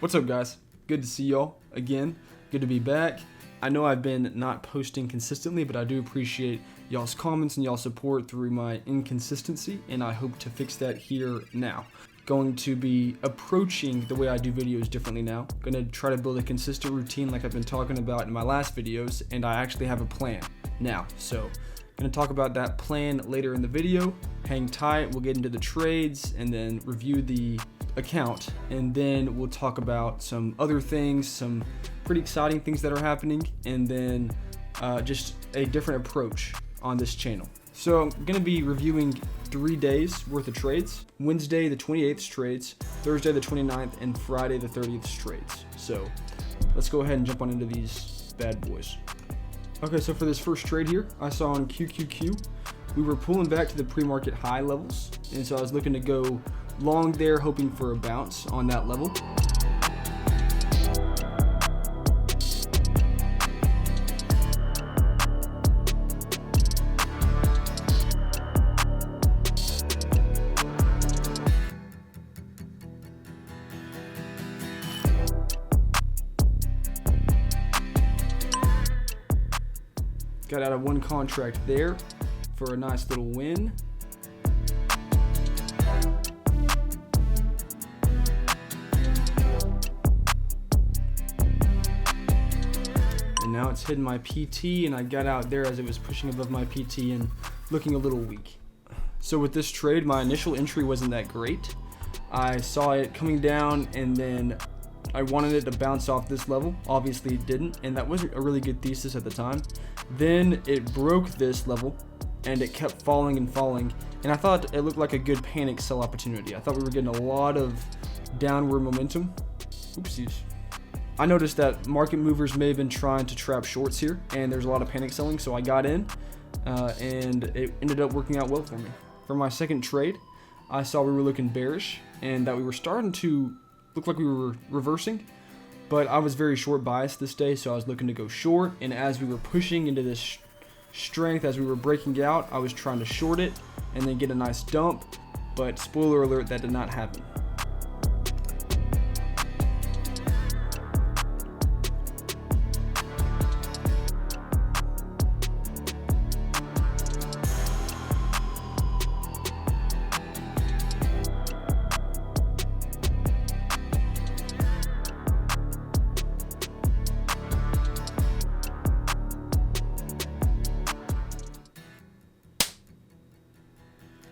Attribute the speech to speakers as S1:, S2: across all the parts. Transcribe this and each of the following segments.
S1: What's up, guys? Good to see y'all again. Good to be back. I know I've been not posting consistently, but I do appreciate y'all's comments and y'all's support through my inconsistency, and I hope to fix that here now. Going to be approaching the way I do videos differently now. Going to try to build a consistent routine like I've been talking about in my last videos, and I actually have a plan now. So going to talk about that plan later in the video. Hang tight, we'll get into the trades and then review the account, and then we'll talk about some other things, some pretty exciting things that are happening, and then just a different approach on this channel. So I'm going to be reviewing 3 days worth of trades: Wednesday the 28th trades, Thursday the 29th, and Friday the 30th trades. So let's go ahead and jump on into these bad boys. Okay, so for this first trade here, I saw on QQQ we were pulling back to the pre-market high levels, and so I was looking to go long there, hoping for a bounce on that level. Got out of one contract there for a nice little win. And now it's hitting my PT, and I got out there as it was pushing above my PT and looking a little weak. So with this trade, my initial entry wasn't that great. I saw it coming down, and then I wanted it to bounce off this level. Obviously it didn't, and that wasn't a really good thesis at the time. Then it broke this level, and it kept falling and falling, and I thought it looked like a good panic sell opportunity. I thought we were getting a lot of downward momentum. Oopsies. I noticed that market movers may have been trying to trap shorts here, and there's a lot of panic selling, so I got in, and it ended up working out well for me. For my second trade, I saw we were looking bearish, and that we were starting to look like we were reversing, but I was very short biased this day, so I was looking to go short, and as we were pushing into this strength, as we were breaking out, I was trying to short it and then get a nice dump, but spoiler alert, that did not happen.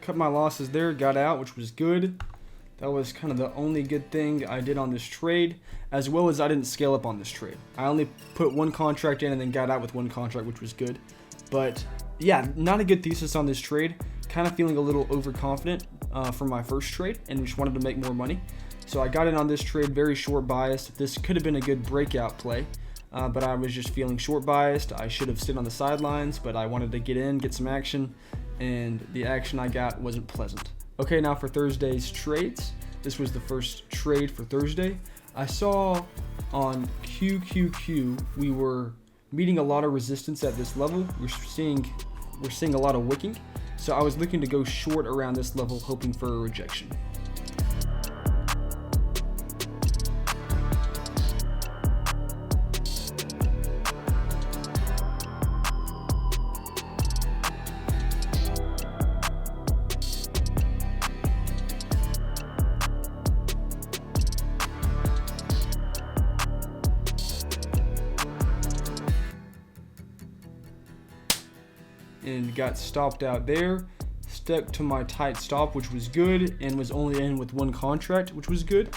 S1: Cut my losses there, got out, which was good. That was kind of the only good thing I did on this trade, as well as I didn't scale up on this trade. I only put one contract in and then got out with one contract, which was good. But yeah, not a good thesis on this trade. Kind of feeling a little overconfident from my first trade, and just wanted to make more money. So I got in on this trade, very short biased. This could have been a good breakout play, but I was just feeling short biased. I should have stayed on the sidelines, but I wanted to get in, get some action, and the action I got wasn't pleasant. Okay, now for Thursday's trades. This was the first trade for Thursday. I saw on QQQ we were meeting a lot of resistance at this level. We're seeing a lot of wicking, so I was looking to go short around this level, hoping for a rejection. And got stopped out there, stuck to my tight stop, which was good, and was only in with one contract, which was good.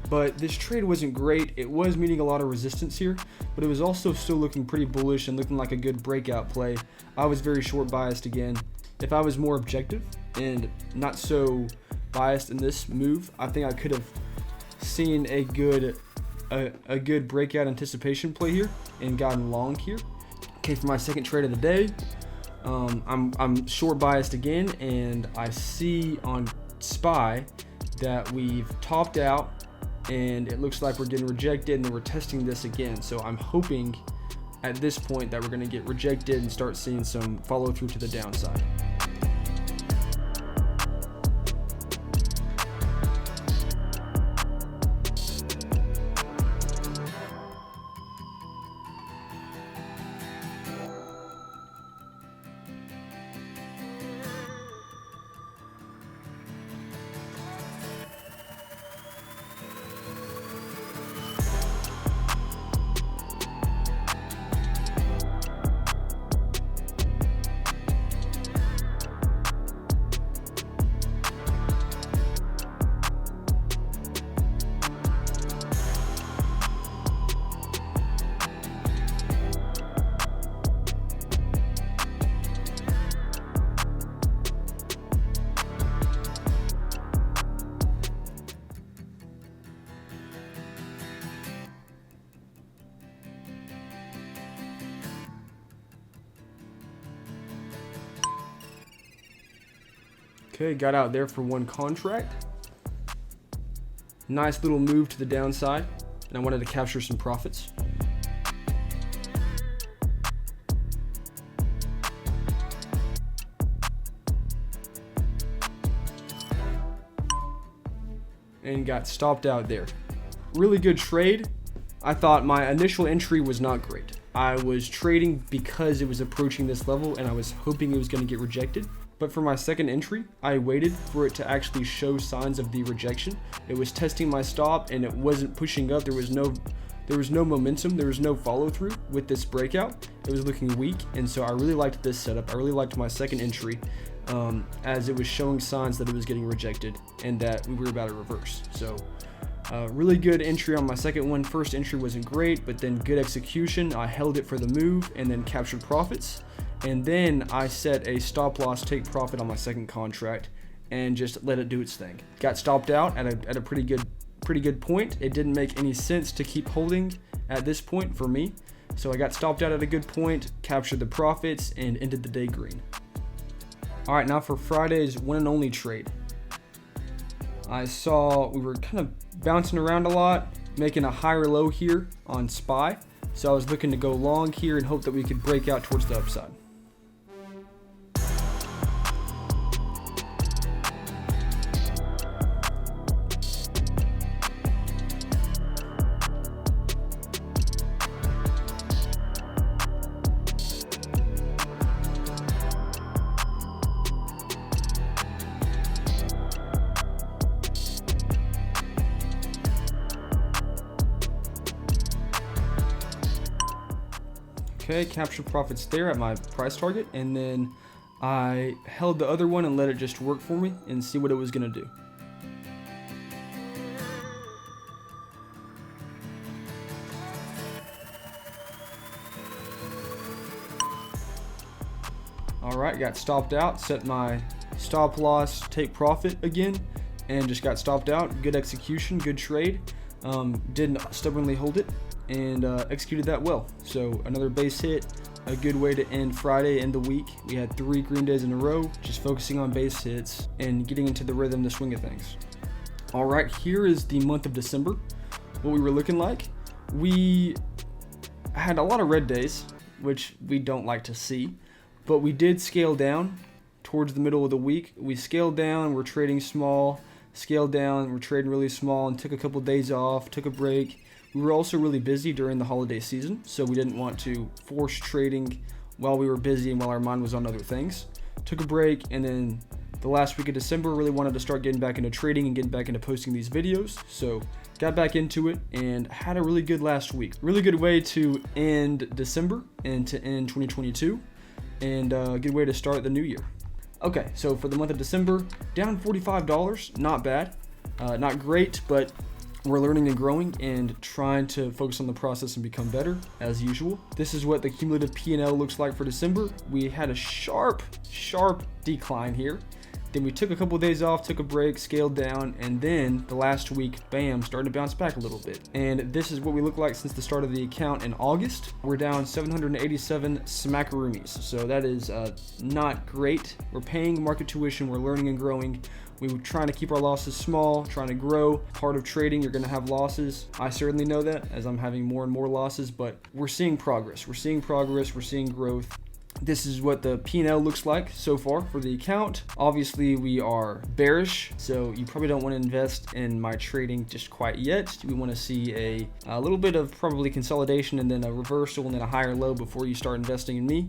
S1: But this trade wasn't great. It was meeting a lot of resistance here, but it was also still looking pretty bullish and looking like a good breakout play. I was very short biased again. If I was more objective and not so biased in this move, I think I could have seen a good breakout anticipation play here and gotten long here. Okay, for my second trade of the day, I'm short biased again, and I see on SPY that we've topped out, and it looks like we're getting rejected, and then we're testing this again. So I'm hoping at this point that we're going to get rejected and start seeing some follow through to the downside. Okay, got out there for one contract. Nice little move to the downside, and I wanted to capture some profits. And got stopped out there. Really good trade. I thought my initial entry was not great. I was trading because it was approaching this level and I was hoping it was going to get rejected. But for my second entry, I waited for it to actually show signs of the rejection. It was testing my stop and it wasn't pushing up. There was no momentum. There was no follow through with this breakout. It was looking weak. And so I really liked this setup. I really liked my second entry as it was showing signs that it was getting rejected and that we were about to reverse. So really good entry on my second one. First entry wasn't great, but then good execution. I held it for the move and then captured profits. And then I set a stop loss take profit on my second contract and just let it do its thing. Got stopped out at a pretty good point. It didn't make any sense to keep holding at this point for me. So I got stopped out at a good point, captured the profits, and ended the day green. All right, now for Friday's one and only trade. I saw we were kind of bouncing around a lot, making a higher low here on SPY. So I was looking to go long here and hope that we could break out towards the upside. Okay, capture profits there at my price target, and then I held the other one and let it just work for me and see what it was going to do. All right, got stopped out, set my stop loss, take profit again, and just got stopped out. Good execution, good trade. Didn't stubbornly hold it and executed that well. So another base hit, a good way to end Friday and the week. We had 3 green days in a row, just focusing on base hits and getting into the rhythm, the swing of things. All right, here is the month of December, what we were looking like. We had a lot of red days, which we don't like to see, but we did scale down towards the middle of the week. We scaled down, we're trading small, scaled down, we're trading really small, and took a couple days off, took a break. We were also really busy during the holiday season, so we didn't want to force trading while we were busy and while our mind was on other things. Took a break, and then the last week of December really wanted to start getting back into trading and getting back into posting these videos. So got back into it and had a really good last week. Really good way to end December and to end 2022, and a good way to start the new year. Okay, so for the month of December, down $45, not bad. Not great, but we're learning and growing and trying to focus on the process and become better as usual. This is what the cumulative P&L looks like for December. We had a sharp decline here. Then we took a couple of days off, took a break, scaled down, and then the last week, bam, started to bounce back a little bit. And this is what we look like since the start of the account in August. We're down 787 smackaroonies. So that is not great. We're paying market tuition, we're learning and growing. We were trying to keep our losses small, trying to grow. Part of trading, you're going to have losses. I certainly know that as I'm having more and more losses, but we're seeing progress. We're seeing progress. We're seeing growth. This is what the P&L looks like so far for the account. Obviously, we are bearish, so you probably don't want to invest in my trading just quite yet. We want to see a little bit of probably consolidation and then a reversal and then a higher low before you start investing in me.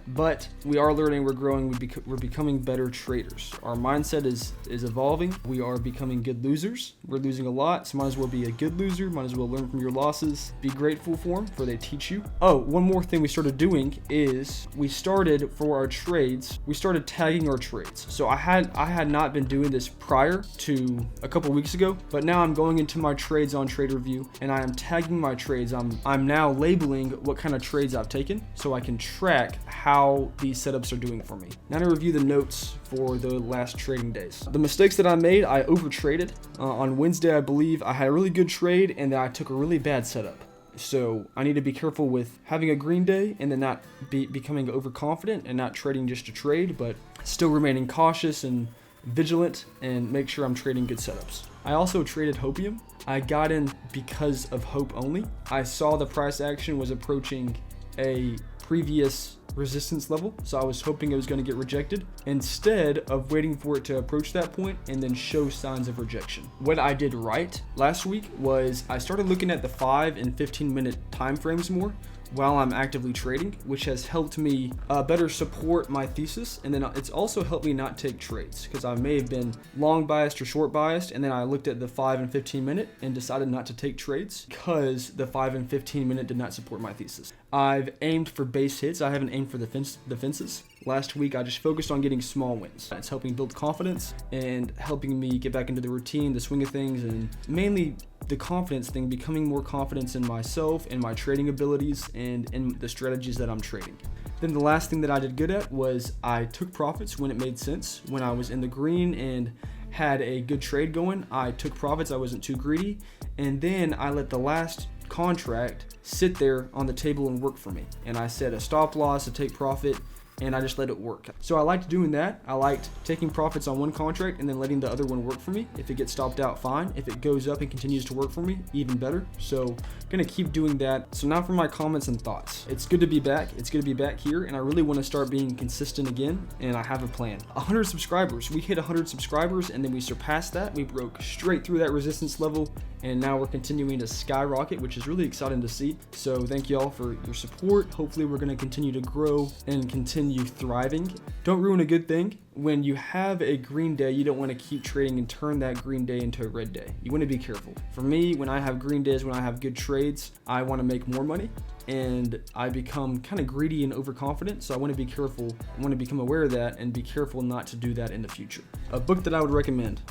S1: But we are learning, we're growing, we're becoming better traders. Our mindset is evolving. We are becoming good losers. We're losing a lot, so might as well be a good loser. Might as well learn from your losses. Be grateful for them, for they teach you. Oh, one more thing we started doing is we started for our trades. We started tagging our trades. So I had not been doing this prior to a couple weeks ago, but now I'm going into my trades on TraderView and I am tagging my trades. I'm now labeling what kind of trades I've taken so I can track how these setups are doing for me. Now to review the notes for the last trading days. The mistakes that I made, I overtraded. On Wednesday, I believe I had a really good trade and then I took a really bad setup. So I need to be careful with having a green day and then not becoming overconfident and not trading just to trade, but still remaining cautious and vigilant and make sure I'm trading good setups. I also traded Hopium. I got in because of hope only. I saw the price action was approaching a previous resistance level, so I was hoping it was going to get rejected instead of waiting for it to approach that point and then show signs of rejection. What I did right last week was I started looking at the 5 and 15 minute time frames more while I'm actively trading, which has helped me better support my thesis. And then it's also helped me not take trades, because I may have been long biased or short biased, and then I looked at the 5 and 15 minute and decided not to take trades because the 5 and 15 minute did not support my thesis. I've aimed for base hits. I haven't aimed for the fences. Last week, I just focused on getting small wins. It's helping build confidence and helping me get back into the routine, the swing of things, and mainly the confidence thing, becoming more confident in myself and my trading abilities and in the strategies that I'm trading. Then the last thing that I did good at was I took profits when it made sense. When I was in the green and had a good trade going, I took profits. I wasn't too greedy. And then I let the last contract sit there on the table and work for me. And I set a stop loss, a take profit, and I just let it work. So I liked doing that. I liked taking profits on one contract and then letting the other one work for me. If it gets stopped out, fine. If it goes up and continues to work for me, even better. So gonna keep doing that. So now for my comments and thoughts. It's good to be back. It's good to be back here, and I really want to start being consistent again, and I have a plan. 100 subscribers. We hit 100 subscribers and then we surpassed that. We broke straight through that resistance level, and now we're continuing to skyrocket, which is really exciting to see. So thank you all for your support. Hopefully we're going to continue to grow and continue thriving. Don't ruin a good thing. When you have a green day, you don't want to keep trading and turn that green day into a red day. You want to be careful. For me, when I have green days, when I have good trades, I want to make more money, and I become kind of greedy and overconfident. So I want to be careful. I want to become aware of that and be careful not to do that in the future. A book that I would recommend: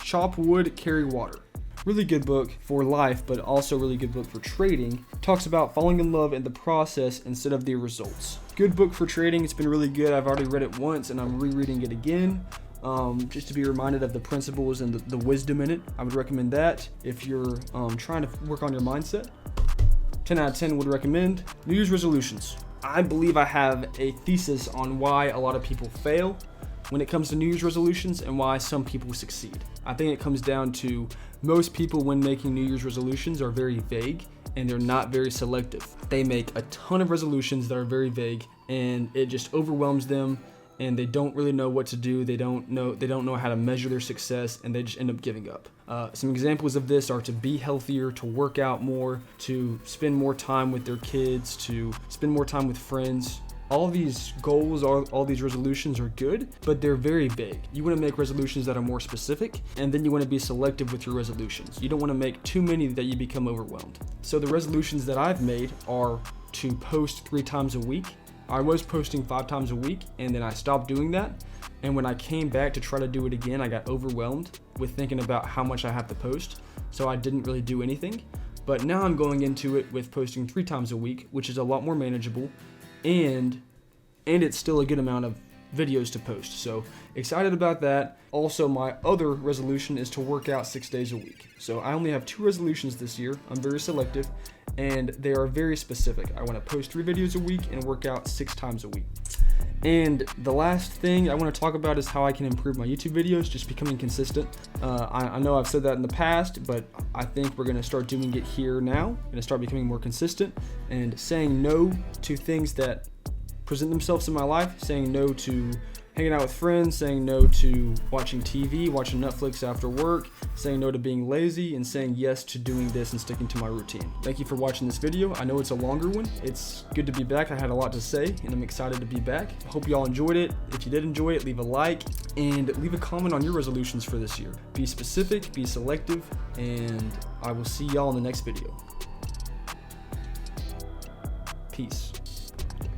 S1: Chop Wood, Carry Water. Really good book for life, but also really good book for trading. Talks about falling in love in the process instead of the results. Good book for trading. It's been really good. I've already read it once and I'm rereading it again, just to be reminded of the principles and the wisdom in it. I would recommend that if you're trying to work on your mindset. 10 out of 10 would recommend. New Year's resolutions. I believe I have a thesis on why a lot of people fail when it comes to New Year's resolutions and why some people succeed. I think it comes down to most people, when making New Year's resolutions, are very vague and they're not very selective. They make a ton of resolutions that are very vague, and it just overwhelms them, and they don't really know what to do. They don't know how to measure their success, and they just end up giving up. Some examples of this are to be healthier, to work out more, to spend more time with their kids, to spend more time with friends. All these goals, all these resolutions are good, but they're very vague. You want to make resolutions that are more specific, and then you want to be selective with your resolutions. You don't want to make too many that you become overwhelmed. So the resolutions that I've made are to post 3 times a week. I was posting 5 times a week, and then I stopped doing that. And when I came back to try to do it again, I got overwhelmed with thinking about how much I have to post. So I didn't really do anything. But now I'm going into it with posting 3 times a week, which is a lot more manageable. And it's still a good amount of videos to post. So excited about that. Also, my other resolution is to work out 6 days a week. So I only have 2 resolutions this year. I'm very selective, and they are very specific. I want to post 3 videos a week and work out 6 times a week. And the last thing I want to talk about is how I can improve my YouTube videos, just becoming consistent. I know I've said that in the past, but I think we're going to start doing it here now. Going to start becoming more consistent and saying no to things that present themselves in my life, saying no to hanging out with friends, saying no to watching TV, watching Netflix after work, saying no to being lazy, and saying yes to doing this and sticking to my routine. Thank you for watching this video. I know it's a longer one. It's good to be back. I had a lot to say, and I'm excited to be back. I hope you all enjoyed it. If you did enjoy it, leave a like and leave a comment on your resolutions for this year. Be specific, be selective, and I will see y'all in the next video. Peace.